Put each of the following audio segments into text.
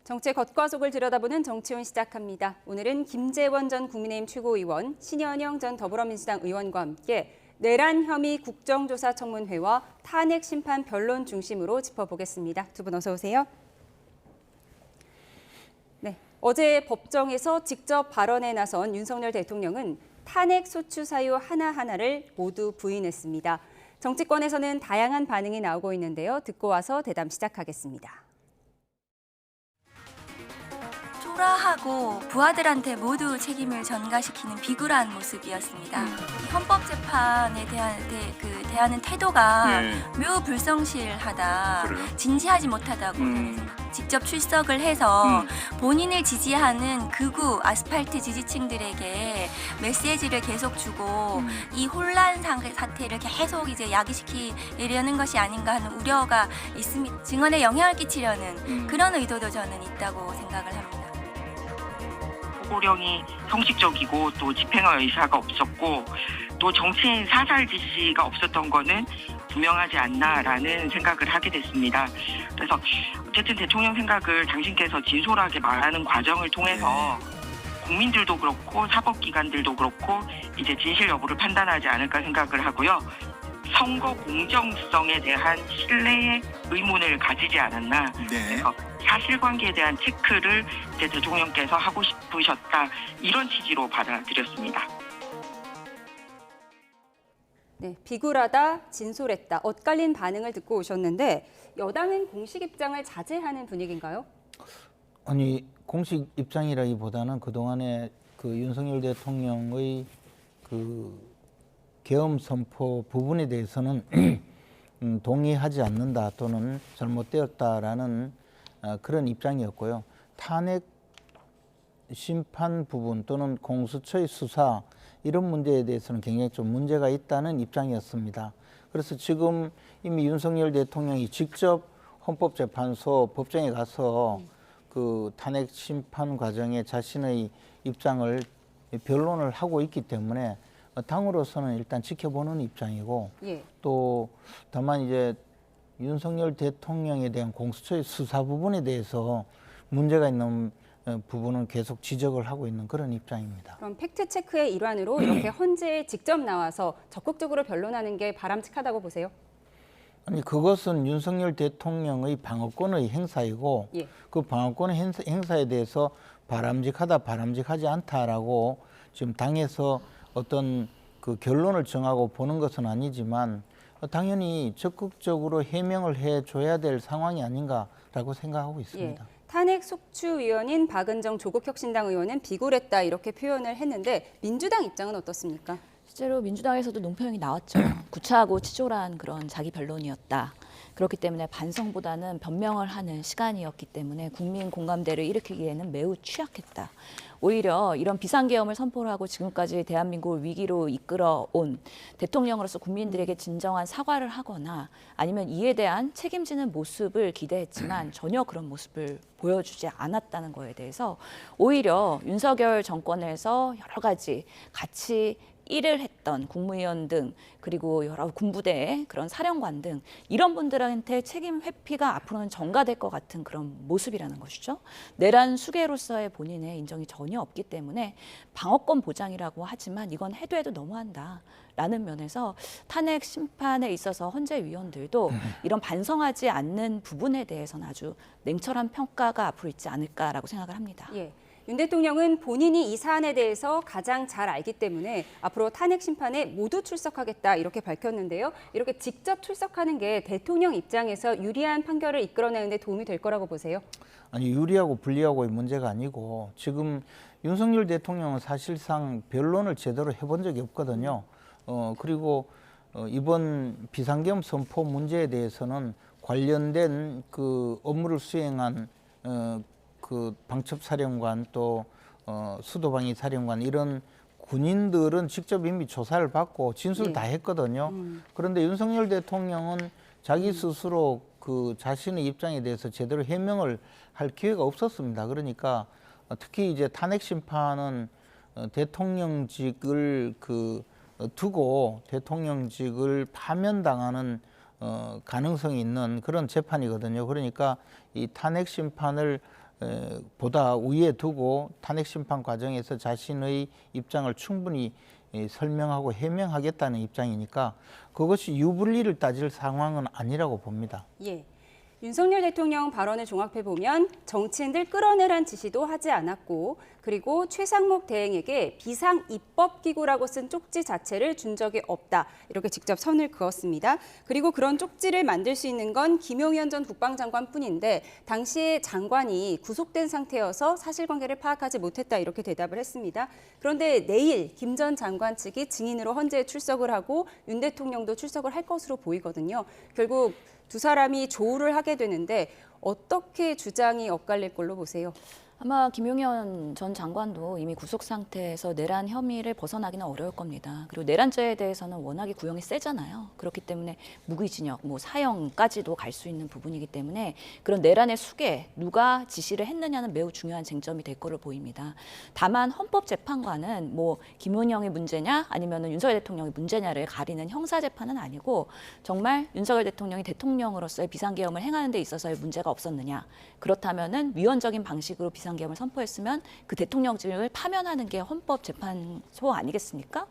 정치의 겉과 속을 들여다보는 정치온 시작합니다. 오늘은 김재원 전 국민의힘 최고위원, 신현영 전 더불어민주당 의원과 함께 내란 혐의 국정조사 청문회와 탄핵 심판 변론 중심으로 짚어보겠습니다. 두 분 어서 오세요. 네, 어제 법정에서 직접 발언에 나선 윤석열 대통령은 탄핵 소추 사유 하나하나를 모두 부인했습니다. 정치권에서는 다양한 반응이 나오고 있는데요. 듣고 와서 대담 시작하겠습니다. 초라하고 부하들한테 모두 책임을 전가시키는 비굴한 모습이었습니다. 헌법재판에 대하는 태도가 매우 불성실하다, 그래요? 진지하지 못하다고 저는 생각합니다. 직접 출석을 해서 본인을 지지하는 극우 아스팔트 지지층들에게 메시지를 계속 주고 이 혼란 사태를 계속 이제 야기시키려는 것이 아닌가 하는 우려가 있습니다. 증언에 영향을 끼치려는 그런 의도도 저는 있다고 생각을 합니다. 보고령이 형식적이고 또 집행할 의사가 없었고 또 정치인 사살 지시가 없었던 거는 분명하지 않나라는 생각을 하게 됐습니다. 그래서 어쨌든 대통령 생각을 당신께서 진솔하게 말하는 과정을 통해서 국민들도 그렇고 사법기관들도 그렇고 이제 진실 여부를 판단하지 않을까 생각을 하고요. 선거 공정성에 대한 신뢰의 의문을 가지지 않았나. 그래서 사실관계에 대한 체크를 이제 대통령께서 하고 싶으셨다, 이런 취지로 받아들였습니다. 네, 비굴하다, 진솔했다, 엇갈린 반응을 듣고 오셨는데 여당은 공식 입장을 자제하는 분위기인가요? 아니, 공식 입장이라기보다는 그동안에 그 윤석열 대통령의 그 계엄 선포 부분에 대해서는 동의하지 않는다 또는 잘못되었다라는 그런 입장이었고요. 탄핵 심판 부분 또는 공수처의 수사 이런 문제에 대해서는 굉장히 좀 문제가 있다는 입장이었습니다. 그래서 지금 이미 윤석열 대통령이 직접 헌법재판소 법정에 가서 그 탄핵 심판 과정에 자신의 입장을 변론을 하고 있기 때문에 당으로서는 일단 지켜보는 입장이고, 또 다만 이제 윤석열 대통령에 대한 공수처의 수사 부분에 대해서 문제가 있는 부분은 계속 지적을 하고 있는 그런 입장입니다. 그럼 팩트체크의 일환으로 이렇게 헌재에 직접 나와서 적극적으로 변론하는 게 바람직하다고 보세요? 아니, 그것은 윤석열 대통령의 방어권의 행사이고 그 방어권의 행사에 대해서 바람직하다, 바람직하지 않다라고 지금 당에서 어떤 그 결론을 정하고 보는 것은 아니지만 당연히 적극적으로 해명을 해줘야 될 상황이 아닌가라고 생각하고 있습니다. 탄핵 속추위원인 박은정 조국혁신당 의원은 비굴했다 이렇게 표현을 했는데 민주당 입장은 어떻습니까? 실제로 민주당에서도 논평이 나왔죠. 구차하고 치졸한 그런 자기 변론이었다. 그렇기 때문에 반성보다는 변명을 하는 시간이었기 때문에 국민 공감대를 일으키기에는 매우 취약했다. 오히려 이런 비상계엄을 선포를 하고 지금까지 대한민국을 위기로 이끌어온 대통령으로서 국민들에게 진정한 사과를 하거나 아니면 이에 대한 책임지는 모습을 기대했지만 전혀 그런 모습을 보여주지 않았다는 거에 대해서 오히려 윤석열 정권에서 여러 가지 같이 일을 했던 국무위원 등 그리고 여러 군부대의 그런 사령관 등 이런 분들한테 책임 회피가 앞으로는 전가될 것 같은 그런 모습이라는 것이죠. 내란 수괴로서의 본인의 인정이 전혀 없기 때문에 방어권 보장이라고 하지만 이건 해도 너무한다라는 면에서 탄핵 심판에 있어서 헌재위원들도 이런 반성하지 않는 부분에 대해서는 아주 냉철한 평가가 앞으로 있지 않을까라고 생각을 합니다. 윤 대통령은 본인이 이 사안에 대해서 가장 잘 알기 때문에 앞으로 탄핵 심판에 모두 출석하겠다 이렇게 밝혔는데요. 이렇게 직접 출석하는 게 대통령 입장에서 유리한 판결을 이끌어내는 데 도움이 될 거라고 보세요? 아니, 유리하고 불리하고의 문제가 아니고 지금 윤석열 대통령은 사실상 변론을 제대로 해본 적이 없거든요. 그리고 이번 비상계엄 선포 문제에 대해서는 관련된 그 업무를 수행한 그 방첩사령관 또 수도방위사령관 이런 군인들은 직접 이미 조사를 받고 진술 다 했거든요. 그런데 윤석열 대통령은 자기 스스로 그 자신의 입장에 대해서 제대로 해명을 할 기회가 없었습니다. 그러니까 특히 이제 탄핵 심판은 대통령직을 두고 대통령직을 파면당하는 가능성이 있는 그런 재판이거든요. 그러니까 이 탄핵 심판을 보다 우위에 두고 탄핵 심판 과정에서 자신의 입장을 충분히 설명하고 해명하겠다는 입장이니까 그것이 유불리를 따질 상황은 아니라고 봅니다. 예. 윤석열 대통령 발언을 종합해 보면 정치인들 끌어내란 지시도 하지 않았고 그리고 최상목 대행에게 비상 입법 기구라고 쓴 쪽지 자체를 준 적이 없다. 이렇게 직접 선을 그었습니다. 그리고 그런 쪽지를 만들 수 있는 건 김용현 전 국방장관뿐인데 당시에 장관이 구속된 상태여서 사실관계를 파악하지 못했다. 이렇게 대답을 했습니다. 그런데 내일 김 전 장관 측이 증인으로 헌재에 출석을 하고 윤 대통령도 출석을 할 것으로 보이거든요. 결국 두 사람이 조우를 하게 되는데 어떻게 주장이 엇갈릴 걸로 보세요? 아마 김용현 전 장관도 이미 구속 상태에서 내란 혐의를 벗어나기는 어려울 겁니다. 그리고 내란죄에 대해서는 워낙에 구형이 세잖아요. 그렇기 때문에 무기징역, 사형까지도 갈 수 있는 부분이기 때문에 그런 내란의 수계, 누가 지시를 했느냐는 매우 중요한 쟁점이 될 거로 보입니다. 다만 헌법재판관은 김은영의 문제냐 아니면 윤석열 대통령의 문제냐를 가리는 형사재판은 아니고 정말 윤석열 대통령이 대통령으로서의 비상계엄을 행하는 데 있어서의 문제가 없었느냐. 그렇다면은 위헌적인 방식으로 비상계엄을 선포했으면 그 대통령직을 파면하는 게 헌법재판소 아니겠습니까?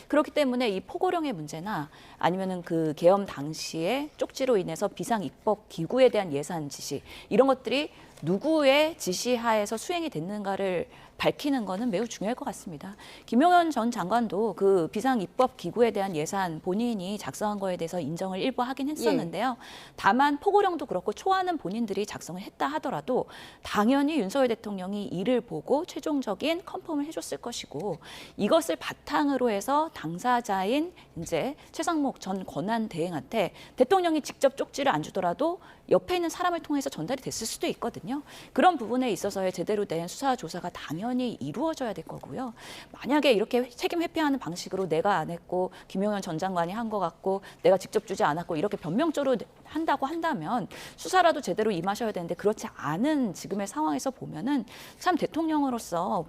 그렇기 때문에 이 포고령의 문제나 아니면은 그 계엄 당시에 쪽지로 인해서 비상입법 기구에 대한 예산 지시 이런 것들이 누구의 지시하에서 수행이 됐는가를 밝히는 것은 매우 중요할 것 같습니다. 김용현 전 장관도 그 비상입법 기구에 대한 예산 본인이 작성한 거에 대해서 인정을 일부 하긴 했었는데요. 다만 포고령도 그렇고 초안은 본인들이 작성을 했다 하더라도 당연히 윤석열 대통령이 이를 보고 최종적인 컨펌을 해줬을 것이고 이것을 바탕으로 해서 당사자인 이제 최상목 전 권한대행한테 대통령이 직접 쪽지를 안 주더라도 옆에 있는 사람을 통해서 전달이 됐을 수도 있거든요. 그런 부분에 있어서의 제대로 된 수사 조사가 당연히 이루어져야 될 거고요. 만약에 이렇게 책임 회피하는 방식으로 내가 안 했고 김용현 전 장관이 한 것 같고 내가 직접 주지 않았고 이렇게 변명적으로 한다고 한다면 수사라도 제대로 임하셔야 되는데 그렇지 않은 지금의 상황에서 보면은 참 대통령으로서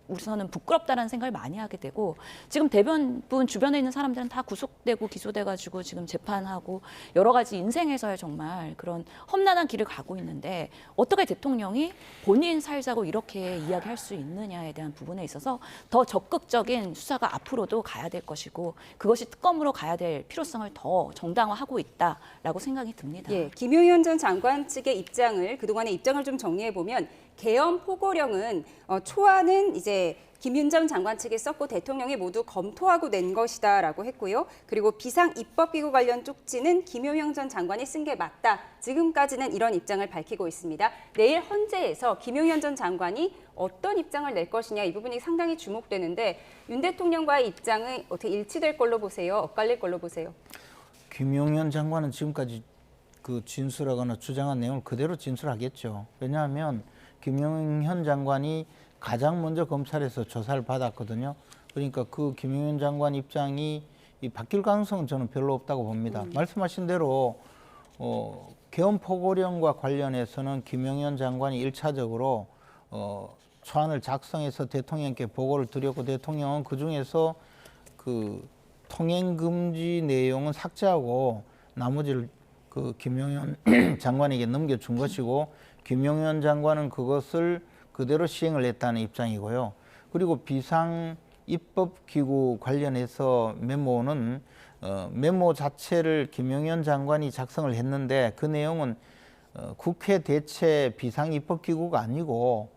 우선은 부끄럽다라는 생각을 많이 하게 되고 지금 대부분 주변에 있는 사람들은 다 구속되고 기소돼가지고 지금 재판하고 여러 가지 인생에서의 정말 그런 험난한 길을 가고 있는데 어떻게 대통령이 본인 살자고 이렇게 이야기할 수 있느냐에 대한 부분에 있어서 더 적극적인 수사가 앞으로도 가야 될 것이고 그것이 특검으로 가야 될 필요성을 더 정당화하고 있다라고 생각이 듭니다. 예, 김용현 전 장관 측의 입장을 그동안의 입장을 좀 정리해 보면 계엄 포고령은 초안은 이제 김윤 전 장관 측이 썼고 대통령이 모두 검토하고 낸 것이다라고 했고요. 그리고 비상 입법기구 관련 쪽지는 김용현 전 장관이 쓴 게 맞다. 지금까지는 이런 입장을 밝히고 있습니다. 내일 헌재에서 김용현 전 장관이 어떤 입장을 낼 것이냐 이 부분이 상당히 주목되는데 윤 대통령과의 입장은 어떻게 일치될 걸로 보세요? 엇갈릴 걸로 보세요? 김용현 장관은 지금까지 그 진술하거나 주장한 내용을 그대로 진술하겠죠. 왜냐하면 김용현 장관이 가장 먼저 검찰에서 조사를 받았거든요. 그러니까 그 김용현 장관 입장이 바뀔 가능성은 저는 별로 없다고 봅니다. 말씀하신 대로 계엄 포고령과 관련해서는 김용현 장관이 일차적으로 초안을 작성해서 대통령께 보고를 드렸고 대통령은 그중에서 그 통행 금지 내용은 삭제하고 나머지를 그 김용현 장관에게 넘겨준 것이고 김용현 장관은 그것을 그대로 시행을 했다는 입장이고요. 그리고 비상 입법 기구 관련해서 메모는 메모 자체를 김용현 장관이 작성을 했는데 그 내용은 국회 대체 비상 입법 기구가 아니고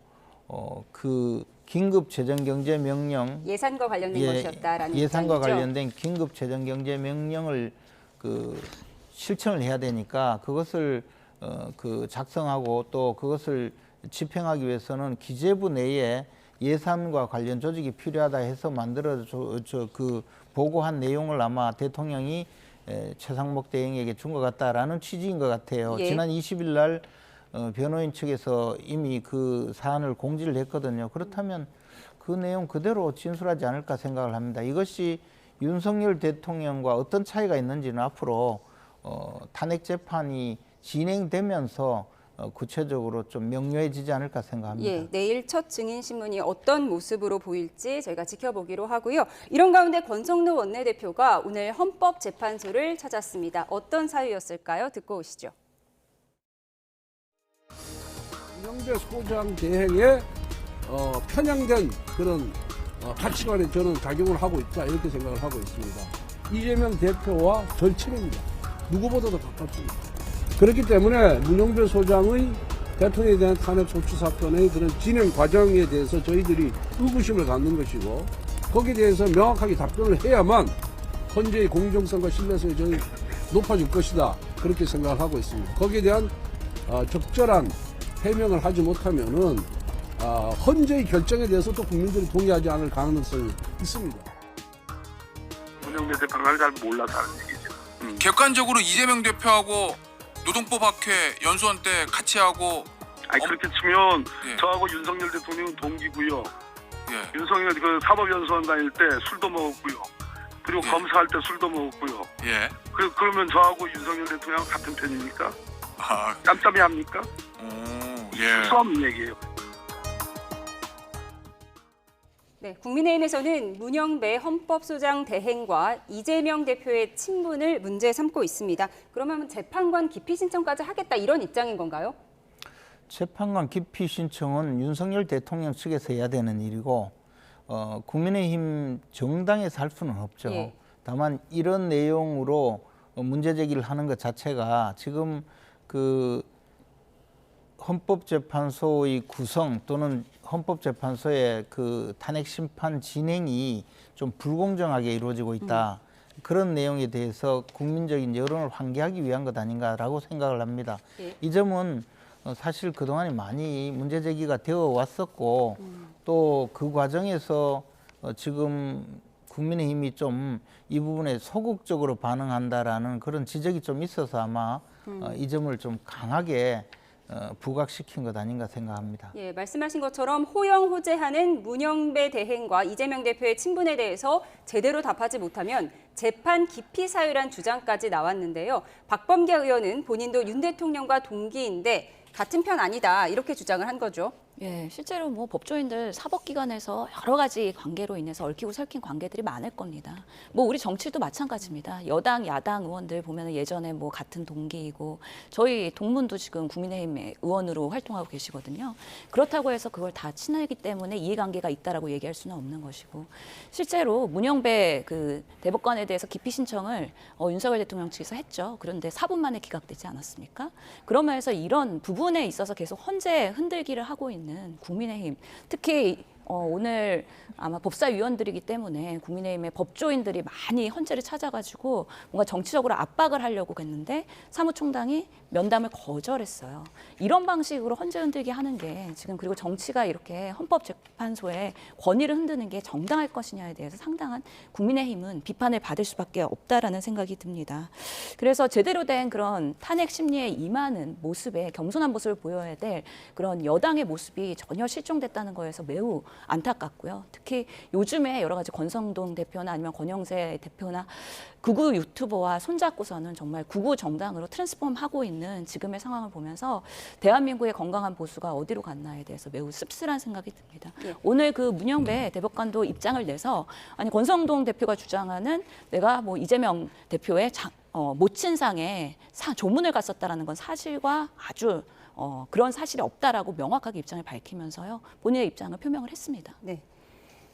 그 긴급 재정경제명령 예산과 관련된 것이었다라는 예산과 입장이죠? 관련된 긴급 재정경제명령을 그 실천을 해야 되니까 그것을 그 작성하고 또 그것을 집행하기 위해서는 기재부 내에 예산과 관련 조직이 필요하다 해서 만들어져 그 보고한 내용을 아마 대통령이 최상목 대행에게 준 것 같다라는 취지인 것 같아요. 예. 지난 20일 날 변호인 측에서 이미 그 사안을 공지를 했거든요. 그렇다면 그 내용 그대로 진술하지 않을까 생각을 합니다. 이것이 윤석열 대통령과 어떤 차이가 있는지는 앞으로 탄핵 재판이 진행되면서 구체적으로 좀 명료해지지 않을까 생각합니다. 예, 내일 첫 증인 신문이 어떤 모습으로 보일지 저희가 지켜보기로 하고요. 이런 가운데 권성동 원내대표가 오늘 헌법재판소를 찾았습니다. 어떤 사유였을까요? 듣고 오시죠. 문영배 소장 대행에 편향된 그런 가치관에 저는 작용을 하고 있다 이렇게 생각을 하고 있습니다. 이재명 대표와 절친입니다. 누구보다도 가깝습니다. 그렇기 때문에 문영배 소장의 대통령에 대한 탄핵 소추 사건의 그런 진행 과정에 대해서 저희들이 의구심을 갖는 것이고 거기에 대해서 명확하게 답변을 해야만 헌재의 공정성과 신뢰성이 저희 높아질 것이다 그렇게 생각을 하고 있습니다. 거기에 대한 적절한 해명을 하지 못하면은 헌재의 결정에 대해서 또 국민들이 동의하지 않을 가능성이 있습니다. 문영배 대표를 잘 몰라서 하는 얘기죠. 객관적으로 이재명 대표하고 노동법 학회 연수원 때 같이 하고 그렇게 치면 예. 저하고 윤석열 대통령은 동기고요. 예. 윤석열 그 사법연수원 다닐 때 술도 먹었고요. 그리고 예. 검사할 때 술도 먹었고요. 예. 그러면 저하고 윤석열 대통령 같은 편입니까? 아, 짬짬이 합니까? 예. 수없는 얘기예요. 네, 국민의힘에서는 문영배 헌법소장 대행과 이재명 대표의 친분을 문제 삼고 있습니다. 그러면 재판관 기피 신청까지 하겠다 이런 입장인 건가요? 재판관 기피 신청은 윤석열 대통령 측에서 해야 되는 일이고 국민의힘 정당에서 할 수는 없죠. 예. 다만 이런 내용으로 문제 제기를 하는 것 자체가 지금 그 헌법재판소의 구성 또는 헌법재판소의 그 탄핵 심판 진행이 좀 불공정하게 이루어지고 있다. 그런 내용에 대해서 국민적인 여론을 환기하기 위한 것 아닌가라고 생각을 합니다. 예. 이 점은 사실 그동안에 많이 문제 제기가 되어 왔었고 또 그 과정에서 지금 국민의힘이 좀 이 부분에 소극적으로 반응한다라는 그런 지적이 좀 있어서 아마 이 점을 좀 강하게 부각시킨 것 아닌가 생각합니다. 예, 말씀하신 것처럼 호영호재하는 문영배 대행과 이재명 대표의 친분에 대해서 제대로 답하지 못하면 재판 기피 사유란 주장까지 나왔는데요. 박범계 의원은 본인도 윤 대통령과 동기인데 같은 편 아니다 이렇게 주장을 한 거죠. 예, 실제로 뭐 법조인들 사법기관에서 여러 가지 관계로 인해서 얽히고 설킨 관계들이 많을 겁니다. 뭐 우리 정치도 마찬가지입니다. 여당, 야당 의원들 보면 예전에 뭐 같은 동기이고 저희 동문도 지금 국민의힘 의원으로 활동하고 계시거든요. 그렇다고 해서 그걸 다 친하기 때문에 이해관계가 있다라고 얘기할 수는 없는 것이고 실제로 문영배 그 대법관에 대해서 기피 신청을 윤석열 대통령 측에서 했죠. 그런데 4분 만에 기각되지 않았습니까? 그러면서 이런 부분에 있어서 계속 헌재 흔들기를 하고 있는 국민의힘, 특히 오늘 아마 법사위원들이기 때문에 국민의힘의 법조인들이 많이 헌재를 찾아가지고 뭔가 정치적으로 압박을 하려고 했는데 사무총장이 면담을 거절했어요. 이런 방식으로 헌재 흔들기 하는 게 지금 그리고 정치가 이렇게 헌법재판소의 권위를 흔드는 게 정당할 것이냐에 대해서 상당한 국민의힘은 비판을 받을 수밖에 없다라는 생각이 듭니다. 그래서 제대로 된 그런 탄핵 심리에 임하는 모습에 겸손한 모습을 보여야 될 그런 여당의 모습이 전혀 실종됐다는 거에서 매우 안타깝고요. 특히 요즘에 여러 가지 권성동 대표나 아니면 권영세 대표나 극우 유튜버와 손잡고서는 정말 극우 정당으로 트랜스폼하고 있는 지금의 상황을 보면서 대한민국의 건강한 보수가 어디로 갔나에 대해서 매우 씁쓸한 생각이 듭니다. 예. 오늘 그 문영배 대법관도 입장을 내서 아니 권성동 대표가 주장하는 내가 뭐 이재명 대표의 모친상에 조문을 갔었다라는 건 사실과 아주 그런 사실이 없다라고 명확하게 입장을 밝히면서요. 본인의 입장을 표명을 했습니다. 네.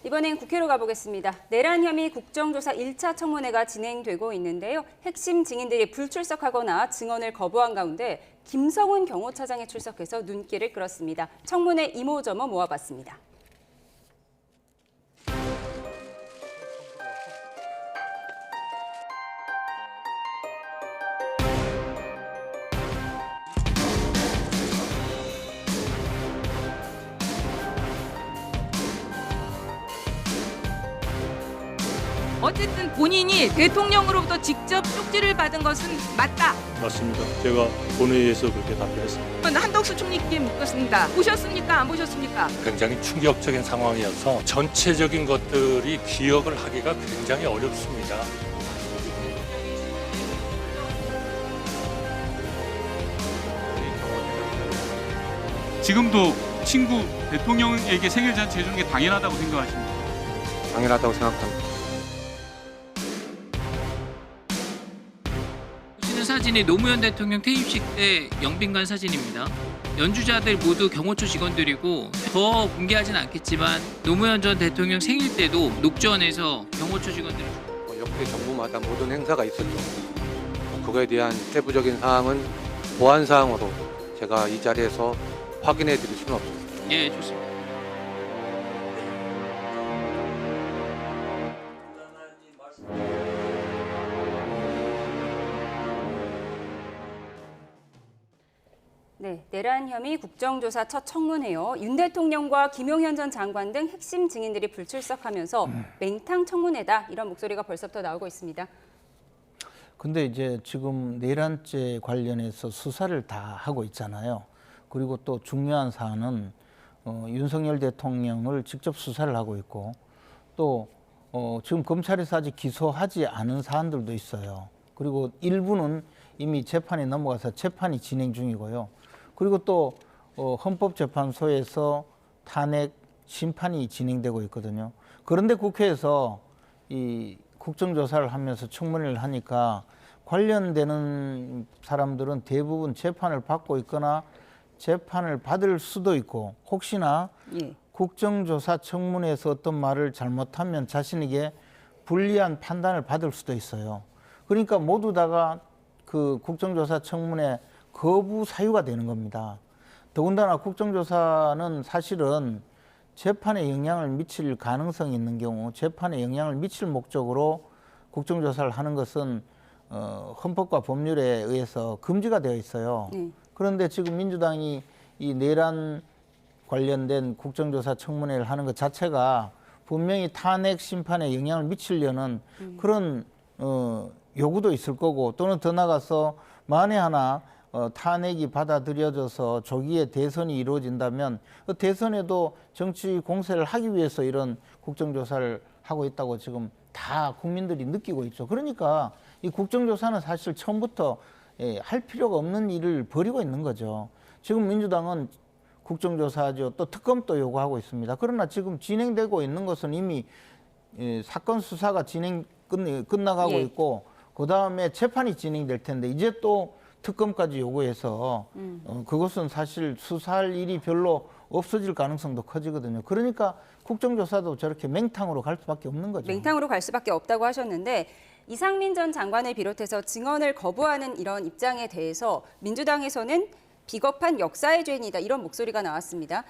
이번엔 국회로 가보겠습니다. 내란 혐의 국정조사 1차 청문회가 진행되고 있는데요. 핵심 증인들이 불출석하거나 증언을 거부한 가운데 김성훈 경호차장이 출석해서 눈길을 끌었습니다. 청문회 이모저모 모아봤습니다. 어쨌든 본인이 대통령으로부터 직접 쪽지를 받은 것은 맞다. 맞습니다. 제가 본회의에서 그렇게 답변했습니다. 한덕수 총리께 묻겠습니다. 보셨습니까? 안 보셨습니까? 굉장히 충격적인 상황이어서 전체적인 것들이 기억을 하기가 굉장히 어렵습니다. 지금도 친구 대통령에게 생일 잔치 해주는 게 당연하다고 생각하십니까? 당연하다고 생각합니다. 사진이 노무현 대통령 퇴임식 때 영빈관 사진입니다. 연주자들 모두 경호처 직원들이고 더 공개하진 않겠지만 노무현 전 대통령 생일 때도 녹전에서 경호처 직원들이 역대 정부마다 모든 행사가 있었죠. 그거에 대한 세부적인 사항은 보안 사항으로 제가 이 자리에서 확인해 드릴 수는 없습니다. 예, 좋습니다. 네, 내란 혐의 국정조사 첫 청문회요. 윤 대통령과 김용현 전 장관 등 핵심 증인들이 불출석하면서 맹탕 청문회다 이런 목소리가 벌써부터 나오고 있습니다. 근데 이제 지금 내란죄 관련해서 수사를 다 하고 있잖아요. 그리고 또 중요한 사안은 윤석열 대통령을 직접 수사를 하고 있고 또 지금 검찰에서 아직 기소하지 않은 사안들도 있어요. 그리고 일부는 이미 재판에 넘어가서 재판이 진행 중이고요. 그리고 또 헌법재판소에서 탄핵 심판이 진행되고 있거든요. 그런데 국회에서 이 국정조사를 하면서 청문회를 하니까 관련되는 사람들은 대부분 재판을 받고 있거나 재판을 받을 수도 있고 혹시나 국정조사 청문회에서 어떤 말을 잘못하면 자신에게 불리한 판단을 받을 수도 있어요. 그러니까 모두 다가 그 국정조사 청문회 거부 사유가 되는 겁니다. 더군다나 국정조사는 사실은 재판에 영향을 미칠 가능성이 있는 경우 재판에 영향을 미칠 목적으로 국정조사를 하는 것은 헌법과 법률에 의해서 금지가 되어 있어요. 그런데 지금 민주당이 이 내란 관련된 국정조사 청문회를 하는 것 자체가 분명히 탄핵 심판에 영향을 미치려는 그런 요구도 있을 거고 또는 더 나가서 만에 하나 탄핵이 받아들여져서 조기에 대선이 이루어진다면 그 대선에도 정치 공세를 하기 위해서 이런 국정조사를 하고 있다고 지금 다 국민들이 느끼고 있죠. 그러니까 이 국정조사는 사실 처음부터 할 필요가 없는 일을 벌이고 있는 거죠. 지금 민주당은 국정조사하죠. 또 특검도 요구하고 있습니다. 그러나 지금 진행되고 있는 것은 이미 사건 수사가 끝나가고 있고 그다음에 재판이 진행될 텐데 이제 또 특검까지 요구해서 그것은 사실 수사할 일이 별로 없어질 가능성도 커지거든요. 그러니까 국정조사도 저렇게 맹탕으로 갈 수밖에 없는 거죠. 맹탕으로 갈 수밖에 없다고 하셨는데 이상민 전 장관을 비롯해서 증언을 거부하는 이런 입장에 대해서 민주당에서는 비겁한 역사의 죄인이다 이런 목소리가 나왔습니다.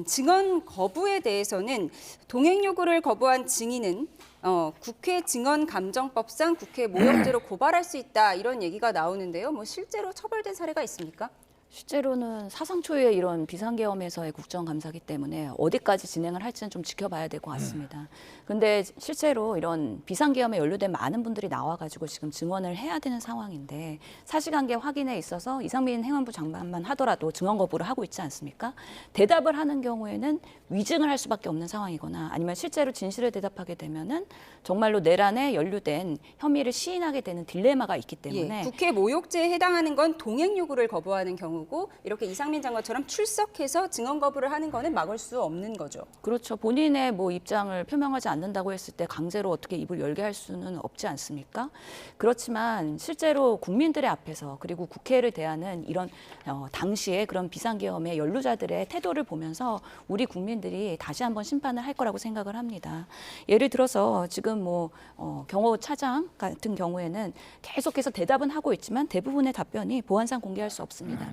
증언 거부에 대해서는 동행 요구를 거부한 증인은 국회 증언감정법상 국회 모욕죄로 고발할 수 있다 이런 얘기가 나오는데요. 뭐 실제로 처벌된 사례가 있습니까? 실제로는 사상 초유의 이런 비상계엄에서의 국정감사기 때문에 어디까지 진행을 할지는 좀 지켜봐야 될 것 같습니다. 근데 실제로 이런 비상계엄에 연루된 많은 분들이 나와가지고 지금 증언을 해야 되는 상황인데 사실관계 확인에 있어서 이상민 행안부 장관만 하더라도 증언 거부를 하고 있지 않습니까? 대답을 하는 경우에는 위증을 할 수밖에 없는 상황이거나 아니면 실제로 진실을 대답하게 되면은 정말로 내란에 연루된 혐의를 시인하게 되는 딜레마가 있기 때문에 국회 모욕죄에 해당하는 건 동행 요구를 거부하는 경우고 이렇게 이상민 장관처럼 출석해서 증언 거부를 하는 거는 막을 수 없는 거죠. 그렇죠. 본인의 뭐 입장을 표명하지 않는다고 했을 때 강제로 어떻게 입을 열게 할 수는 없지 않습니까? 그렇지만 실제로 국민들의 앞에서 그리고 국회를 대하는 이런 당시에 그런 비상계엄의 연루자들의 태도를 보면서 우리 국민들이 다시 한번 심판을 할 거라고 생각을 합니다. 예를 들어서 지금 뭐 경호차장 같은 경우에는 계속해서 대답은 하고 있지만 대부분의 답변이 보안상 공개할 수 없습니다.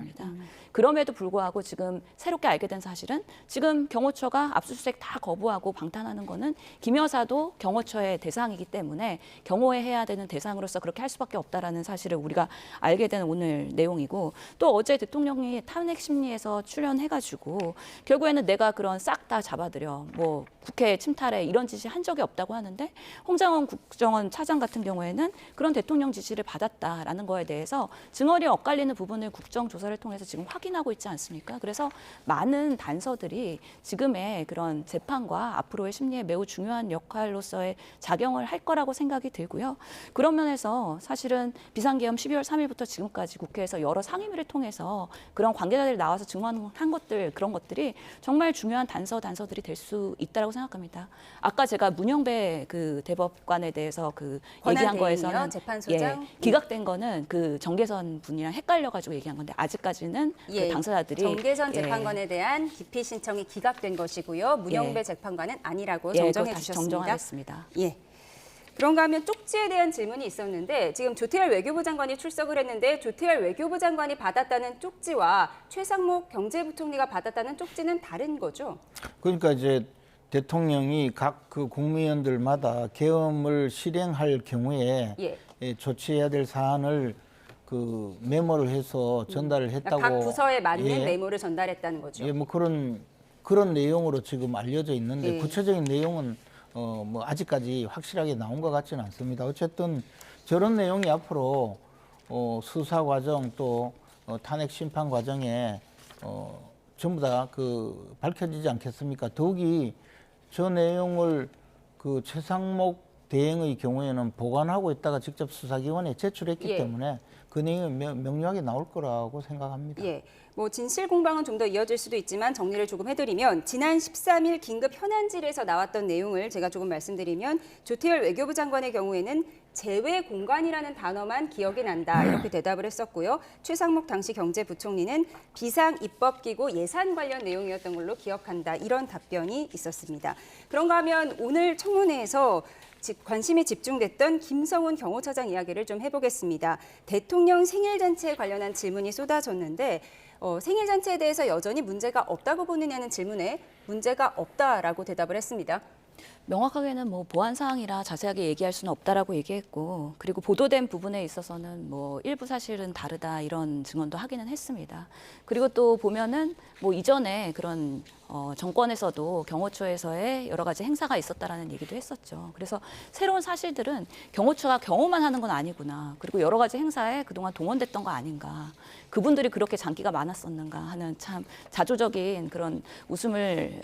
그럼에도 불구하고 지금 새롭게 알게 된 사실은 지금 경호처가 압수수색 다 거부하고 방탄하는 거는 김 여사도 경호처의 대상이기 때문에 경호해야 되는 대상으로서 그렇게 할 수밖에 없다라는 사실을 우리가 알게 된 오늘 내용이고 또 어제 대통령이 탄핵 심리에서 출연해가지고 결국에는 내가 그런 싹 다 잡아들여 뭐 국회 침탈에 이런 지시 한 적이 없다고 하는데 홍장원 국정원 차장 같은 경우에는 그런 대통령 지시를 받았다라는 거에 대해서 증언이 엇갈리는 부분을 국정조사를 통해 통해서 지금 확인하고 있지 않습니까? 그래서 많은 단서들이 지금의 그런 재판과 앞으로의 심리에 매우 중요한 역할로서의 작용을 할 거라고 생각이 들고요. 그런 면에서 사실은 비상계엄 12월 3일부터 지금까지 국회에서 여러 상임위를 통해서 그런 관계자들이 나와서 증언한 것들, 그런 것들이 정말 중요한 단서들이 될 수 있다고 생각합니다. 아까 제가 문영배 그 대법관에 대해서 그 얘기한 거에서는 재판소장 기각된 거는 그 정계선 분이랑 헷갈려가지고 얘기한 건데 아직까지는 그 당사자들이 정계선 재판관에 대한 기피 신청이 기각된 것이고요. 문영배 재판관은 아니라고 정정해 다시 주셨습니다. 정정하겠습니다. 예. 그런가 하면 쪽지에 대한 질문이 있었는데 지금 조태열 외교부 장관이 출석을 했는데 조태열 외교부 장관이 받았다는 쪽지와 최상목 경제부총리가 받았다는 쪽지는 다른 거죠? 그러니까 이제 대통령이 각 그 국무위원들마다 계엄을 실행할 경우에 조치해야 될 사안을 그 메모를 해서 전달을 했다고. 각 부서에 맞는 메모를 전달했다는 거죠. 뭐 그런 내용으로 지금 알려져 있는데 구체적인 내용은 뭐 아직까지 확실하게 나온 것 같지는 않습니다. 어쨌든 저런 내용이 앞으로 수사 과정 또 탄핵 심판 과정에 전부 다 그 밝혀지지 않겠습니까? 더욱이 저 내용을 그 최상목 대행의 경우에는 보관하고 있다가 직접 수사기관에 제출했기 때문에 그 내용이 명료하게 나올 거라고 생각합니다. 뭐 진실 공방은 좀 더 이어질 수도 있지만 정리를 조금 해드리면 지난 13일 긴급 현안질에서 나왔던 내용을 제가 조금 말씀드리면 조태열 외교부 장관의 경우에는 재외 공간이라는 단어만 기억이 난다 이렇게 대답을 했었고요. 최상목 당시 경제부총리는 비상 입법기구 예산 관련 내용이었던 걸로 기억한다 이런 답변이 있었습니다. 그런가 하면 오늘 청문회에서 관심이 집중됐던 김성훈 경호처장 이야기를 좀 해보겠습니다. 대통령 생일잔치에 관련한 질문이 쏟아졌는데 생일잔치에 대해서 여전히 문제가 없다고 보느냐는 질문에 문제가 없다라고 대답을 했습니다. 명확하게는 뭐 보안 사항이라 자세하게 얘기할 수는 없다라고 얘기했고, 그리고 보도된 부분에 있어서는 뭐 일부 사실은 다르다 이런 증언도 하기는 했습니다. 그리고 또 보면은 뭐 이전에 그런 정권에서도 경호처에서의 여러 가지 행사가 있었다라는 얘기도 했었죠. 그래서 새로운 사실들은 경호처가 경호만 하는 건 아니구나. 그리고 여러 가지 행사에 그동안 동원됐던 거 아닌가. 그분들이 그렇게 장기가 많았었는가 하는 참 자조적인 그런 웃음을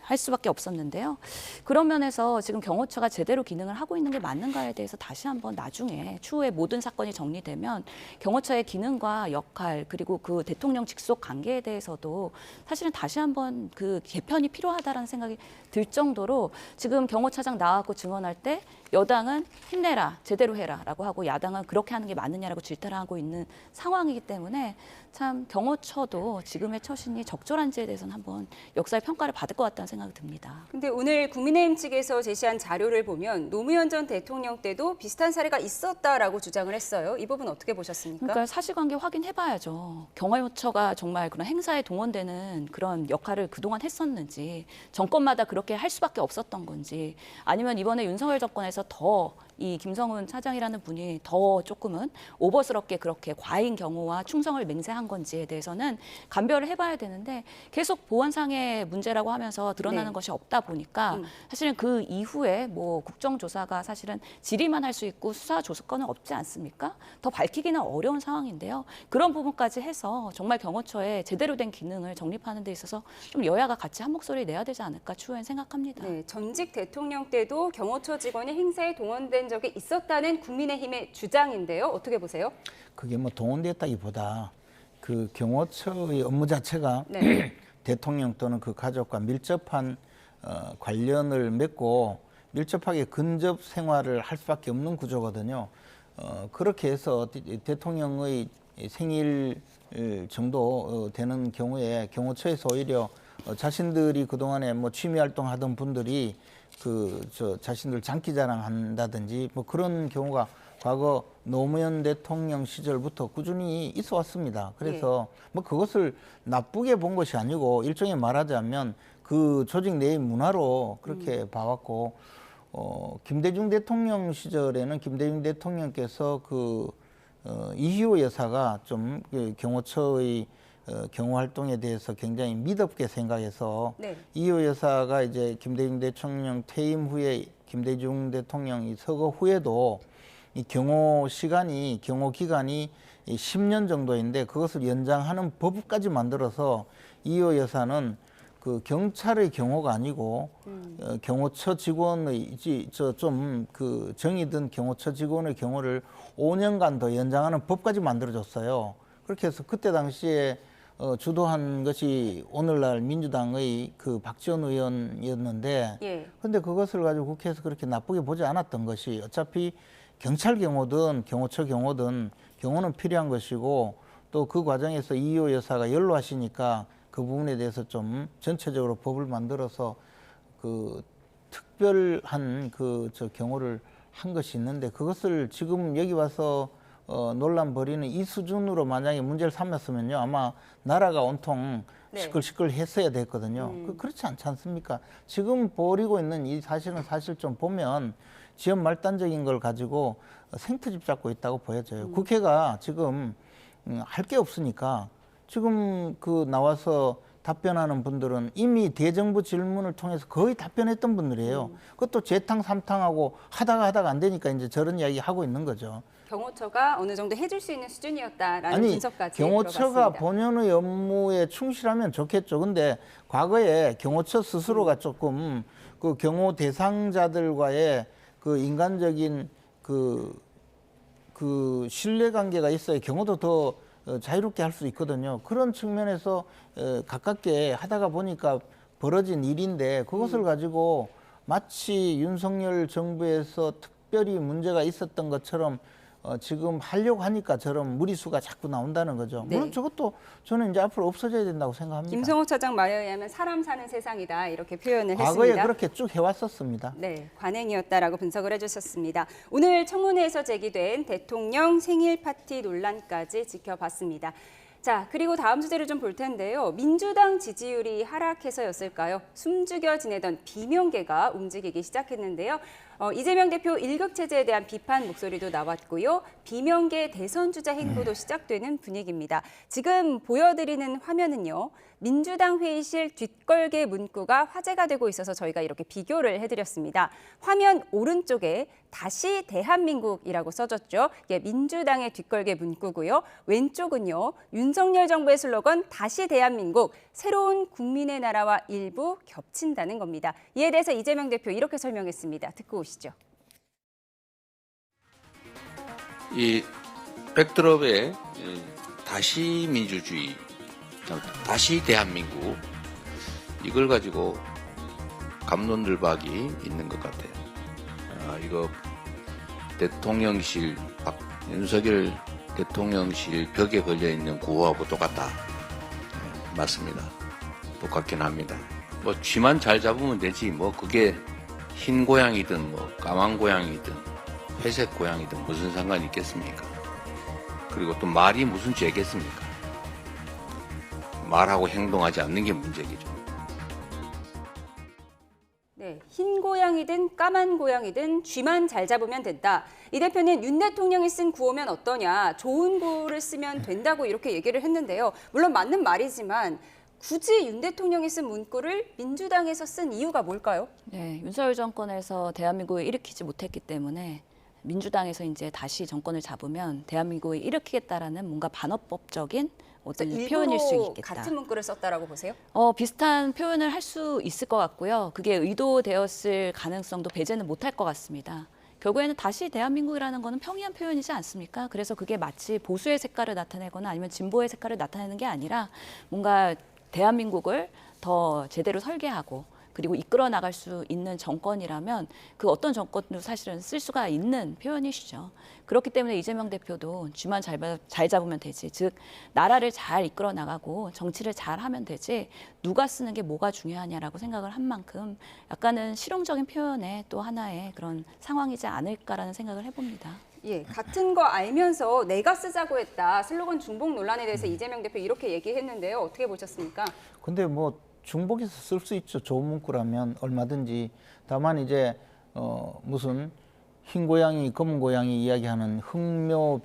할 수밖에 없었는데요. 그런 면에서 지금 경호처가 제대로 기능을 하고 있는 게 맞는가에 대해서 다시 한번 나중에 추후에 모든 사건이 정리되면 경호처의 기능과 역할 그리고 그 대통령 직속 관계에 대해서도 사실은 다시 한번 그 개편이 필요하다라는 생각이 들 정도로 지금 경호처장 나와서 증언할 때 여당은 힘내라, 제대로 해라라고 하고 야당은 그렇게 하는 게 맞느냐라고 질타를 하고 있는 상황이기 때문에 참 경호처도 지금의 처신이 적절한지에 대해서는 한번 역사의 평가를 받을 것 같다는 생각이 듭니다. 근데 오늘 국민의힘 측에서 제시한 자료를 보면 노무현 전 대통령 때도 비슷한 사례가 있었다라고 주장을 했어요. 이 부분 어떻게 보셨습니까? 그러니까 사실관계 확인해봐야죠. 경호처가 정말 그런 행사에 동원되는 그런 역할을 그동안 했었는지, 정권마다 그렇게 할 수밖에 없었던 건지, 아니면 이번에 윤석열 정권에서 더 이 김성훈 차장이라는 분이 더 조금은 오버스럽게 그렇게 과잉 경호와 충성을 맹세한 건지에 대해서는 감별을 해봐야 되는데 계속 보안상의 문제라고 하면서 드러나는 것이 없다 보니까 사실은 그 이후에 뭐 국정조사가 사실은 질의만 할 수 있고 수사 조사권은 없지 않습니까? 더 밝히기는 어려운 상황인데요. 그런 부분까지 해서 정말 경호처의 제대로 된 기능을 정립하는 데 있어서 좀 여야가 같이 한 목소리 내야 되지 않을까 추후엔 생각합니다. 전직 대통령 때도 경호처 직원이 행사에 동원된 적이 있었다는 국민의힘의 주장인데요. 어떻게 보세요? 그게 뭐 동원됐다기보다 그 경호처의 업무 자체가 대통령 또는 그 가족과 밀접한 관련을 맺고 밀접하게 근접 생활을 할 수밖에 없는 구조거든요. 그렇게 해서 대통령의 생일 정도 되는 경우에 경호처에서 오히려 자신들이 그동안에 뭐 취미 활동하던 분들이 자신들 장기자랑 한다든지 뭐 그런 경우가 과거 노무현 대통령 시절부터 꾸준히 있어 왔습니다. 그래서 뭐 그것을 나쁘게 본 것이 아니고 일종의 말하자면 그 조직 내의 문화로 그렇게 봐왔고, 김대중 대통령 시절에는 김대중 대통령께서 이희호 여사가 좀 경호처의 경호 활동에 대해서 굉장히 미덥게 생각해서 이희호 여사가 이제 김대중 대통령 퇴임 후에 김대중 대통령이 서거 후에도 이 경호 기간이 이 10년 정도인데 그것을 연장하는 법까지 만들어서 이호 여사는 그 경찰의 경호가 아니고 경호처 직원의 좀 그 정이 든 경호처 직원의 경호를 5년간 더 연장하는 법까지 만들어줬어요. 그렇게 해서 그때 당시에 주도한 것이 오늘날 민주당의 그 박지원 의원이었는데, 근데 그것을 가지고 국회에서 그렇게 나쁘게 보지 않았던 것이 어차피 경찰 경호든 경호처 경호든 경호는 필요한 것이고 또 그 과정에서 이호 여사가 연로하시니까 그 부분에 대해서 좀 전체적으로 법을 만들어서 그 특별한 그 경호를 한 것이 있는데 그것을 지금 여기 와서 논란 벌이는 이 수준으로 만약에 문제를 삼았으면요 아마 나라가 온통 시끌시끌 했어야 됐거든요. 그렇지 않지 않습니까? 지금 벌이고 있는 이 사실은 사실 좀 보면 지연 말단적인 걸 가지고 생트집 잡고 있다고 보여져요. 국회가 지금 할 게 없으니까 지금 그 나와서 답변하는 분들은 이미 대정부 질문을 통해서 거의 답변했던 분들이에요. 그것도 재탕 삼탕하고 하다가 안 되니까 이제 저런 이야기 하고 있는 거죠. 경호처가 어느 정도 해줄 수 있는 수준이었다라는 분석까지 경호처가 들어봤습니다. 본연의 업무에 충실하면 좋겠죠. 근데 과거에 경호처 스스로가 조금 그 경호 대상자들과의 그 인간적인 그 신뢰관계가 있어야 경호도 더 자유롭게 할 수 있거든요. 그런 측면에서 가깝게 하다가 보니까 벌어진 일인데 그것을 가지고 마치 윤석열 정부에서 특별히 문제가 있었던 것처럼 지금 하려고 하니까 저런 무리수가 자꾸 나온다는 거죠. 물론 저것도 저는 이제 앞으로 없어져야 된다고 생각합니다. 김성호 차장 말에 의하면 사람 사는 세상이다 이렇게 표현을 과거에 했습니다. 그렇게 쭉 해왔었습니다. 네, 관행이었다라고 분석을 해주셨습니다. 오늘 청문회에서 제기된 대통령 생일 파티 논란까지 지켜봤습니다. 자, 그리고 다음 주제를 좀 볼 텐데요. 민주당 지지율이 하락해서였을까요? 숨죽여 지내던 비명계가 움직이기 시작했는데요. 이재명 대표 일극체제에 대한 비판 목소리도 나왔고요. 비명계 대선 주자 행보도 시작되는 분위기입니다. 지금 보여드리는 화면은요. 민주당 회의실 뒷걸개 문구가 화제가 되고 있어서 저희가 이렇게 비교를 해드렸습니다. 화면 오른쪽에 다시 대한민국이라고 써졌죠. 이게 민주당의 뒷걸개 문구고요. 왼쪽은요. 윤석열 정부의 슬로건 다시 대한민국, 새로운 국민의 나라와 일부 겹친다는 겁니다. 이에 대해서 이재명 대표 이렇게 설명했습니다. 듣고 오시죠. 이 백드롭에 다시 민주주의, 다시 대한민국 이걸 가지고 갑론들박이 있는 것 같아요. 이거 대통령실 윤석열 대통령실 벽에 걸려 있는 구호하고 똑같다. 맞습니다. 똑같긴 합니다. 뭐 쥐만 잘 잡으면 되지. 뭐 그게 흰 고양이든 뭐 까만 고양이든 회색 고양이든 무슨 상관이 있겠습니까? 그리고 또 말이 무슨 죄겠습니까? 말하고 행동하지 않는 게 문제겠죠. 네, 흰 고양이든 까만 고양이든 쥐만 잘 잡으면 된다. 이 대표는 윤 대통령이 쓴 구호면 어떠냐, 좋은 구호를 쓰면 된다고 이렇게 얘기를 했는데요. 물론 맞는 말이지만 굳이 윤 대통령이 쓴 문구를 민주당에서 쓴 이유가 뭘까요? 네, 윤석열 정권에서 대한민국을 일으키지 못했기 때문에 민주당에서 이제 다시 정권을 잡으면 대한민국을 일으키겠다라는 뭔가 반어법적인 어떤 표현일 수 있겠다. 같은 문구를 썼다라고 보세요? 비슷한 표현을 할 수 있을 것 같고요. 그게 의도되었을 가능성도 배제는 못할 것 같습니다. 결국에는 다시 대한민국이라는 거는 평이한 표현이지 않습니까? 그래서 그게 마치 보수의 색깔을 나타내거나 아니면 진보의 색깔을 나타내는 게 아니라 뭔가 대한민국을 더 제대로 설계하고 그리고 이끌어 나갈 수 있는 정권이라면 그 어떤 정권도 사실은 쓸 수가 있는 표현이시죠. 그렇기 때문에 이재명 대표도 쥐만 잘 잡으면 되지. 즉 나라를 잘 이끌어 나가고 정치를 잘 하면 되지 누가 쓰는 게 뭐가 중요하냐라고 생각을 한 만큼 약간은 실용적인 표현의 또 하나의 그런 상황이지 않을까라는 생각을 해봅니다. 예, 같은 거 알면서 내가 쓰자고 했다. 슬로건 중복 논란에 대해서 이재명 대표 이렇게 얘기했는데요. 어떻게 보셨습니까? 근데 뭐 중복해서 쓸 수 있죠. 좋은 문구라면 얼마든지. 다만 이제 무슨 흰 고양이, 검은 고양이 이야기하는 흑묘,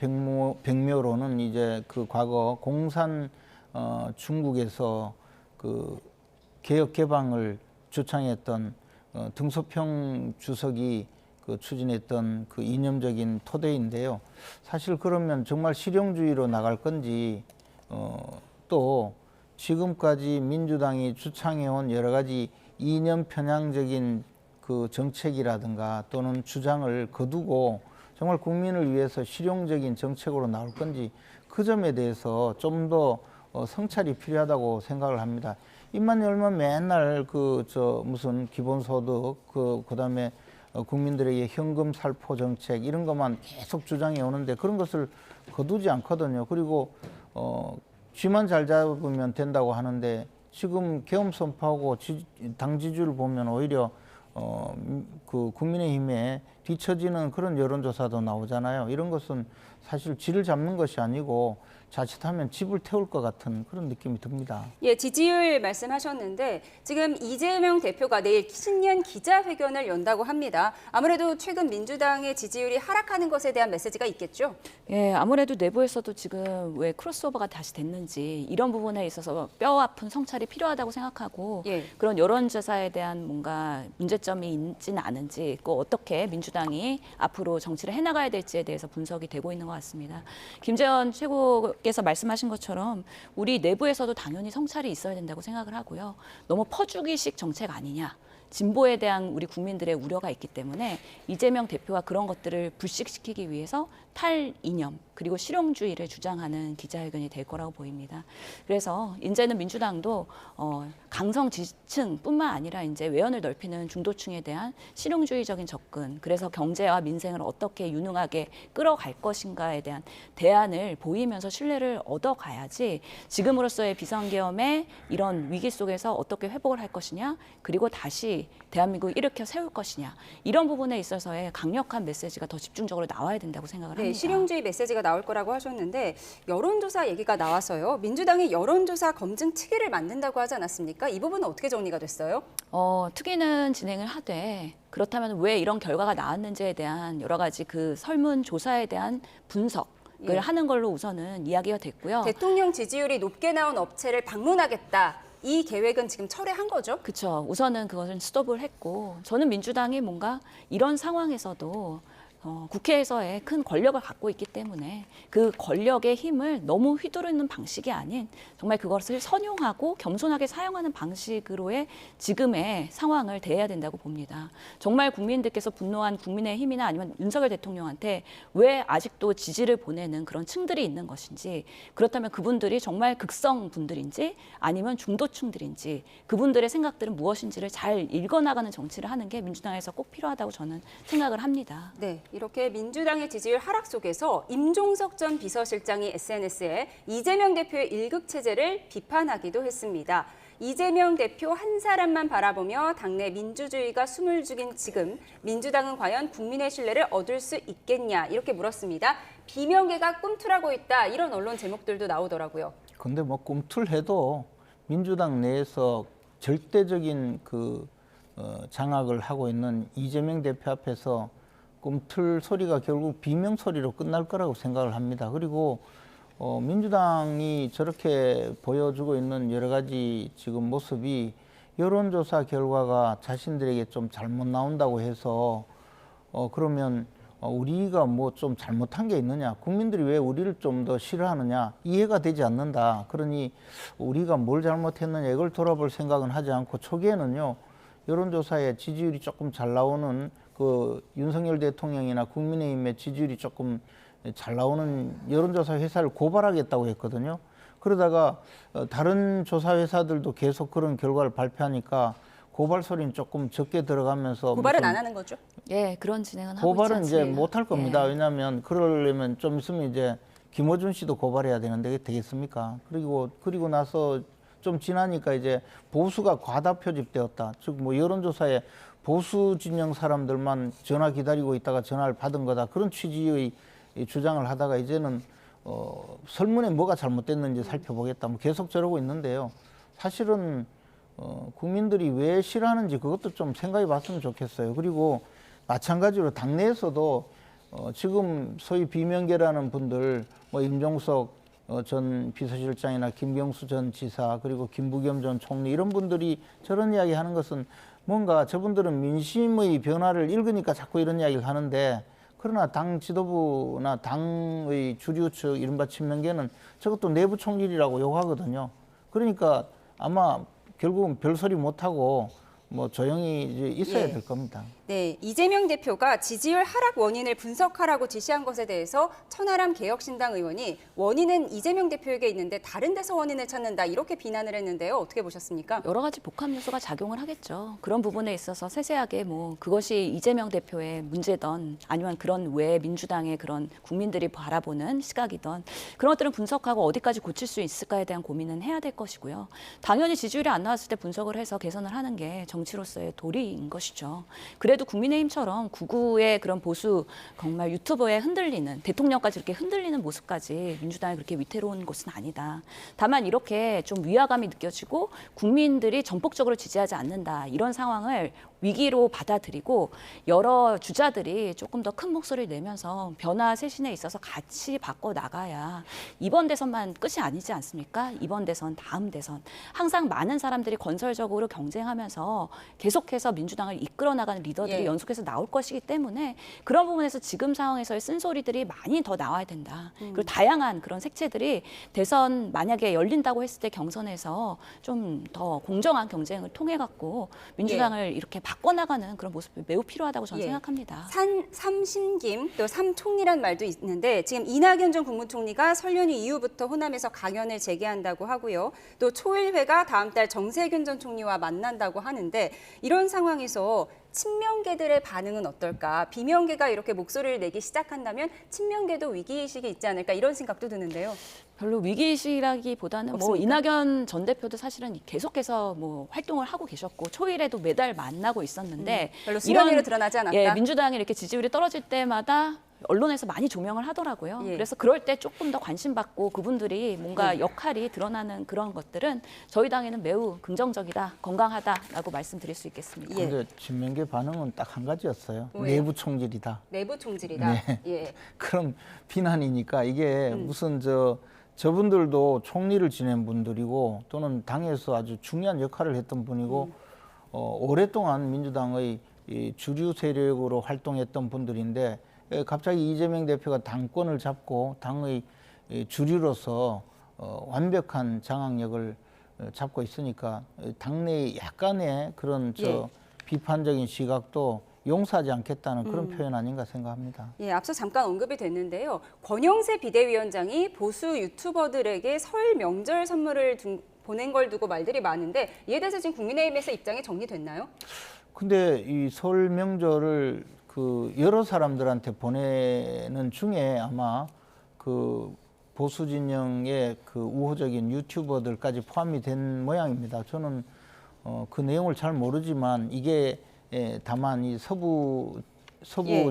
백묘로는 이제 그 과거 공산 중국에서 그 개혁 개방을 주창했던 등소평 주석이 그 추진했던 그 이념적인 토대인데요. 사실 그러면 정말 실용주의로 나갈 건지 또 지금까지 민주당이 주창해온 여러 가지 이념 편향적인 그 정책이라든가 또는 주장을 거두고 정말 국민을 위해서 실용적인 정책으로 나올 건지 그 점에 대해서 좀 더 성찰이 필요하다고 생각을 합니다. 입만 열면 맨날 무슨 기본소득 그다음에 국민들에게 현금 살포 정책 이런 것만 계속 주장해 오는데 그런 것을 거두지 않거든요. 그리고 쥐만 잘 잡으면 된다고 하는데 지금 계엄 선포하고 당 지지율 보면 오히려 그 국민의힘에 뒤처지는 그런 여론조사도 나오잖아요. 이런 것은 사실 쥐를 잡는 것이 아니고 자칫하면 집을 태울 것 같은 그런 느낌이 듭니다. 예, 지지율 말씀하셨는데 지금 이재명 대표가 내일 신년 기자회견을 연다고 합니다. 아무래도 최근 민주당의 지지율이 하락하는 것에 대한 메시지가 있겠죠? 예, 아무래도 내부에서도 지금 왜 크로스오버가 다시 됐는지 이런 부분에 있어서 뼈 아픈 성찰이 필요하다고 생각하고 예. 그런 여론조사에 대한 뭔가 문제점이 있지는 않은지 그 어떻게 민주당이 앞으로 정치를 해나가야 될지에 대해서 분석이 되고 있는 것 같습니다. 김재원 최고께서 말씀하신 것처럼 우리 내부에서도 당연히 성찰이 있어야 된다고 생각을 하고요. 너무 퍼주기식 정책 아니냐. 진보에 대한 우리 국민들의 우려가 있기 때문에 이재명 대표와 그런 것들을 불식시키기 위해서 탈이념 그리고 실용주의를 주장하는 기자회견이 될 거라고 보입니다. 그래서 이제는 민주당도 강성 지지층뿐만 아니라 이제 외연을 넓히는 중도층에 대한 실용주의적인 접근, 그래서 경제와 민생을 어떻게 유능하게 끌어갈 것인가에 대한 대안을 보이면서 신뢰를 얻어가야지 지금으로서의 비상계엄의 이런 위기 속에서 어떻게 회복을 할 것이냐, 그리고 다시 대한민국을 일으켜 세울 것이냐, 이런 부분에 있어서의 강력한 메시지가 더 집중적으로 나와야 된다고 생각을 합니다. 네, 실용주의 메시지가 나올 거라고 하셨는데 여론조사 얘기가 나와서요. 민주당이 여론조사 검증 특위를 만든다고 하지 않았습니까? 이 부분은 어떻게 정리가 됐어요? 특위는 진행을 하되 그렇다면 왜 이런 결과가 나왔는지에 대한 여러 가지 그 설문조사에 대한 분석을 하는 걸로 우선은 이야기가 됐고요. 대통령 지지율이 높게 나온 업체를 방문하겠다. 이 계획은 지금 철회한 거죠? 그렇죠. 우선은 그것은 스톱을 했고 저는 민주당이 뭔가 이런 상황에서도 국회에서의 큰 권력을 갖고 있기 때문에 그 권력의 힘을 너무 휘두르는 방식이 아닌 정말 그것을 선용하고 겸손하게 사용하는 방식으로의 지금의 상황을 대해야 된다고 봅니다. 정말 국민들께서 분노한 국민의힘이나 아니면 윤석열 대통령한테 왜 아직도 지지를 보내는 그런 층들이 있는 것인지, 그렇다면 그분들이 정말 극성 분들인지 아니면 중도층들인지 그분들의 생각들은 무엇인지를 잘 읽어나가는 정치를 하는 게 민주당에서 꼭 필요하다고 저는 생각을 합니다. 네. 이렇게 민주당의 지지율 하락 속에서 임종석 전 비서실장이 SNS에 이재명 대표의 일극체제를 비판하기도 했습니다. 이재명 대표 한 사람만 바라보며 당내 민주주의가 숨을 죽인 지금 민주당은 과연 국민의 신뢰를 얻을 수 있겠냐 이렇게 물었습니다. 비명계가 꿈틀하고 있다 이런 언론 제목들도 나오더라고요. 근데 뭐 꿈틀해도 민주당 내에서 절대적인 장악을 하고 있는 이재명 대표 앞에서 꿈틀 소리가 결국 비명 소리로 끝날 거라고 생각을 합니다. 그리고 민주당이 저렇게 보여주고 있는 여러 가지 지금 모습이 여론조사 결과가 자신들에게 좀 잘못 나온다고 해서 그러면 우리가 뭐 좀 잘못한 게 있느냐, 국민들이 왜 우리를 좀 더 싫어하느냐 이해가 되지 않는다. 그러니 우리가 뭘 잘못했느냐 이걸 돌아볼 생각은 하지 않고 초기에는요, 여론조사에 지지율이 조금 잘 나오는 윤석열 대통령이나 국민의힘의 지지율이 조금 잘 나오는 여론조사 회사를 고발하겠다고 했거든요. 그러다가 다른 조사 회사들도 계속 그런 결과를 발표하니까 고발 소리는 조금 적게 들어가면서 고발은 안 하는 거죠? 예, 그런 진행은 하고 있지 고발은 않습니다. 이제 못 할 겁니다. 예. 왜냐하면 그러려면 좀 있으면 이제 김어준 씨도 고발해야 되는데 그게 되겠습니까? 그리고 나서 좀 지나니까 이제 보수가 과다 표집되었다. 즉 뭐 여론조사에 보수 진영 사람들만 전화 기다리고 있다가 전화를 받은 거다. 그런 취지의 주장을 하다가 이제는 설문에 뭐가 잘못됐는지 살펴보겠다. 뭐 계속 저러고 있는데요. 사실은 국민들이 왜 싫어하는지 그것도 좀 생각해 봤으면 좋겠어요. 그리고 마찬가지로 당내에서도 지금 소위 비명계라는 분들, 뭐 임종석 전 비서실장이나 김경수 전 지사 그리고 김부겸 전 총리 이런 분들이 저런 이야기 하는 것은 뭔가 저분들은 민심의 변화를 읽으니까 자꾸 이런 이야기를 하는데 그러나 당 지도부나 당의 주류 측 이른바 친명계는 저것도 내부 총질이라고 욕하거든요. 그러니까 아마 결국은 별소리 못하고 뭐 조용히 이제 있어야 될 겁니다. 네, 이재명 대표가 지지율 하락 원인을 분석하라고 지시한 것에 대해서 천하람 개혁신당 의원이 원인은 이재명 대표에게 있는데 다른 데서 원인을 찾는다 이렇게 비난을 했는데요. 어떻게 보셨습니까? 여러 가지 복합 요소가 작용을 하겠죠. 그런 부분에 있어서 세세하게 뭐 그것이 이재명 대표의 문제든 아니면 그런 외 민주당의 그런 국민들이 바라보는 시각이든 그런 것들은 분석하고 어디까지 고칠 수 있을까에 대한 고민은 해야 될 것이고요. 당연히 지지율이 안 나왔을 때 분석을 해서 개선을 하는 게 정치로서의 도리인 것이죠. 그래도 국민의힘처럼 구구의 그런 보수 정말 유튜버에 흔들리는 대통령까지 이렇게 흔들리는 모습까지 민주당이 그렇게 위태로운 것은 아니다. 다만 이렇게 좀 위화감이 느껴지고 국민들이 전폭적으로 지지하지 않는다. 이런 상황을 위기로 받아들이고 여러 주자들이 조금 더 큰 목소리를 내면서 변화 쇄신에 있어서 같이 바꿔 나가야 이번 대선만 끝이 아니지 않습니까? 이번 대선, 다음 대선 항상 많은 사람들이 건설적으로 경쟁하면서 계속해서 민주당을 이끌어 나가는 리더들이 연속해서 나올 것이기 때문에 그런 부분에서 지금 상황에서의 쓴소리들이 많이 더 나와야 된다. 그리고 다양한 그런 색채들이 대선 만약에 열린다고 했을 때 경선에서 좀 더 공정한 경쟁을 통해 갖고 민주당을 이렇게 바꿔나가는 그런 모습이 매우 필요하다고 저는 생각합니다. 삼심김 또 삼총리란 말도 있는데 지금 이낙연 전 국무총리가 설 연휴 이후부터 호남에서 강연을 재개한다고 하고요. 또 초일회가 다음 달 정세균 전 총리와 만난다고 하는데 이런 상황에서 친명계들의 반응은 어떨까? 비명계가 이렇게 목소리를 내기 시작한다면 친명계도 위기의식이 있지 않을까 이런 생각도 드는데요. 별로 위기의식이라기보다는 뭐 이낙연 전 대표도 사실은 계속해서 뭐 활동을 하고 계셨고 초일에도 매달 만나고 있었는데 별로 수면위로 드러나지 않았다. 민주당이 이렇게 지지율이 떨어질 때마다 언론에서 많이 조명을 하더라고요. 그래서 그럴 때 조금 더 관심 받고 그분들이 뭔가 역할이 드러나는 그런 것들은 저희 당에는 매우 긍정적이다, 건강하다라고 말씀드릴 수 있겠습니다. 그런데 친명계 반응은 딱 한 가지였어요. 뭐예요? 내부 총질이다. 내부 총질이다. 네. 그럼 비난이니까 이게 무슨 저분들도 총리를 지낸 분들이고 또는 당에서 아주 중요한 역할을 했던 분이고 오랫동안 민주당의 이 주류 세력으로 활동했던 분들인데 갑자기 이재명 대표가 당권을 잡고 당의 주류로서 완벽한 장악력을 잡고 있으니까 당내의 약간의 그런 비판적인 시각도 용서하지 않겠다는 그런 표현 아닌가 생각합니다. 예, 앞서 잠깐 언급이 됐는데요. 권영세 비대위원장이 보수 유튜버들에게 설 명절 선물을 보낸 걸 두고 말들이 많은데 이에 대해서 지금 국민의힘에서 입장이 정리됐나요? 근데 이 설 명절을 그 여러 사람들한테 보내는 중에 아마 그 보수 진영의 그 우호적인 유튜버들까지 포함이 된 모양입니다. 저는 그 내용을 잘 모르지만 이게 다만 이 서부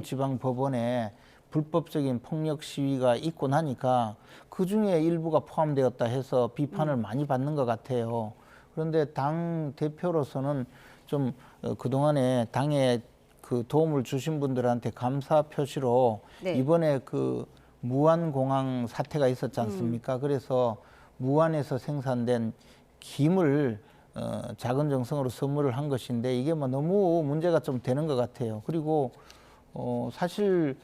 지방 법원에 불법적인 폭력 시위가 있고 나니까 그 중에 일부가 포함되었다 해서 비판을 많이 받는 것 같아요. 그런데 당 대표로서는 좀 그동안에 당에 그 도움을 주신 분들한테 감사 표시로 이번에 그 무안공항 사태가 있었지 않습니까? 그래서 무안에서 생산된 김을 작은 정성으로 선물을 한 것인데 이게 뭐 너무 문제가 좀 되는 것 같아요. 그리고 사실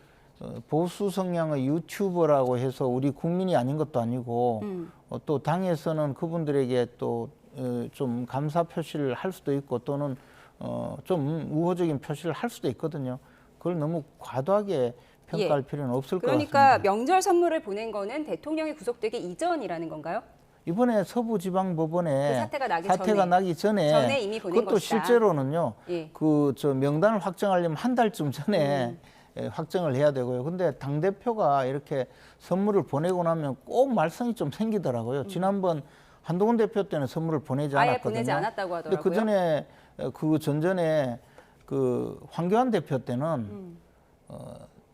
보수 성향의 유튜버라고 해서 우리 국민이 아닌 것도 아니고 또 당에서는 그분들에게 또 좀 감사 표시를 할 수도 있고 또는 좀 우호적인 표시를 할 수도 있거든요. 그걸 너무 과도하게 평가할 필요는 없을 것 같습니다. 그러니까 명절 선물을 보낸 거는 대통령이 구속되기 이전이라는 건가요? 이번에 서부지방법원에 그 사태가 나기 전에 이미 보낸 그것도 것이다. 실제로는요. 그 명단을 확정하려면 한 달쯤 전에 확정을 해야 되고요. 근데 당 대표가 이렇게 선물을 보내고 나면 꼭 말썽이 좀 생기더라고요. 지난번 한동훈 대표 때는 선물을 보내지 않았거든요. 아예 보내지 않았다고 하더라고요. 그 전에 그 전전에 그 황교안 대표 때는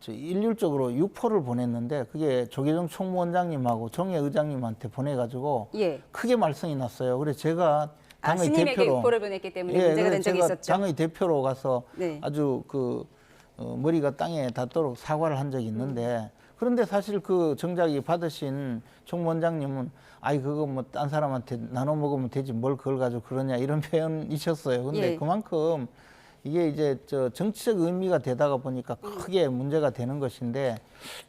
일률적으로 육포를 보냈는데 그게 조계종 총무원장님하고 정혜 의장님한테 보내가지고 크게 말썽이 났어요. 그래서 제가 당의 스님에게 대표로 육포를 보냈기 때문에 문제가 된 적이 있었죠. 당의 대표로 가서 아주 그 머리가 땅에 닿도록 사과를 한 적이 있는데 그런데 사실 그 정작 받으신 총무원장님은 아이 그거 뭐 딴 사람한테 나눠 먹으면 되지 뭘 그걸 가지고 그러냐 이런 표현이셨어요. 근데 예. 그만큼 이게 이제 정치적 의미가 되다가 보니까 크게 문제가 되는 것인데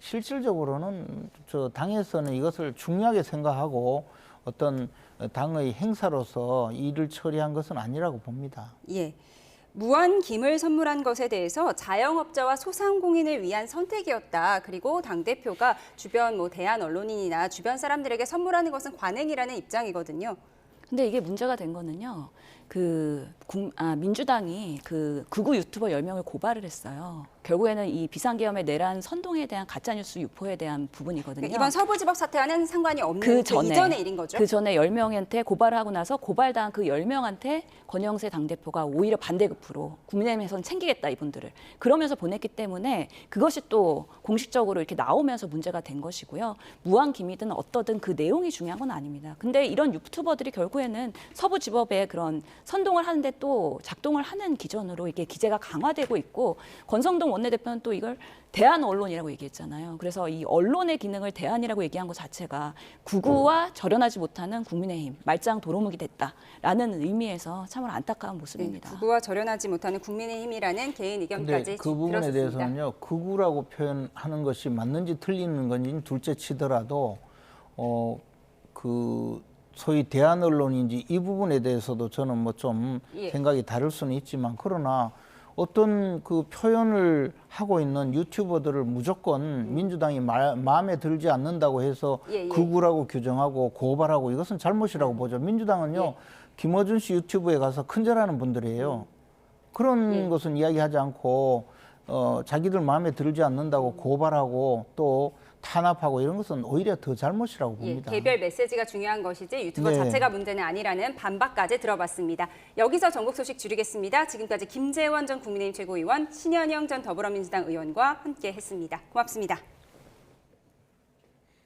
실질적으로는 당에서는 이것을 중요하게 생각하고 어떤 당의 행사로서 일을 처리한 것은 아니라고 봅니다. 예. 무한 김을 선물한 것에 대해서 자영업자와 소상공인을 위한 선택이었다. 그리고 당대표가 주변 대한 언론인이나 주변 사람들에게 선물하는 것은 관행이라는 입장이거든요. 근데 이게 문제가 된 거는요. 민주당이 극우 유튜버 10명을 고발을 했어요. 결국에는 이 비상계엄의 내란 선동에 대한 가짜뉴스 유포에 대한 부분이거든요. 이번 서부지법 사태와는 상관이 없는 그 이전의 일인 거죠? 그 전에 10명한테 고발을 하고 나서 고발당한 그 10명한테 권영세 당대표가 오히려 반대급부로 국민의힘에서는 챙기겠다 이분들을. 그러면서 보냈기 때문에 그것이 또 공식적으로 이렇게 나오면서 문제가 된 것이고요. 무한김이든 어떠든 그 내용이 중요한 건 아닙니다. 근데 이런 유튜버들이 결국에는 서부지법의 그런 선동을 하는데 또 작동을 하는 기전으로 이게 기재가 강화되고 있고 권성동 원내대표는 또 이걸 대한 언론이라고 얘기했잖아요. 그래서 이 언론의 기능을 대안이라고 얘기한 것 자체가 극우와 절연하지 못하는 국민의힘 말짱 도루묵이 됐다라는 의미에서 참으로 안타까운 모습입니다. 네, 극우와 절연하지 못하는 국민의힘이라는 개인 의견까지 그 부분에 들었습니다. 대해서는요. 극우라고 표현하는 것이 맞는지 틀리는 건지 둘째 치더라도 소위 대한 언론인지 이 부분에 대해서도 저는 좀 생각이 다를 수는 있지만 그러나 어떤 그 표현을 하고 있는 유튜버들을 무조건 민주당이 마음에 들지 않는다고 해서 극우라고 규정하고 고발하고 이것은 잘못이라고 보죠. 민주당은요. 김어준 씨 유튜브에 가서 큰절하는 분들이에요. 그런 것은 이야기하지 않고 자기들 마음에 들지 않는다고 고발하고 또 탄압하고 이런 것은 오히려 더 잘못이라고 봅니다. 개별 메시지가 중요한 것이지 유튜버 자체가 문제는 아니라는 반박까지 들어봤습니다. 여기서 전국 소식 줄이겠습니다. 지금까지 김재원 전 국민의힘 최고위원, 신현영 전 더불어민주당 의원과 함께했습니다. 고맙습니다.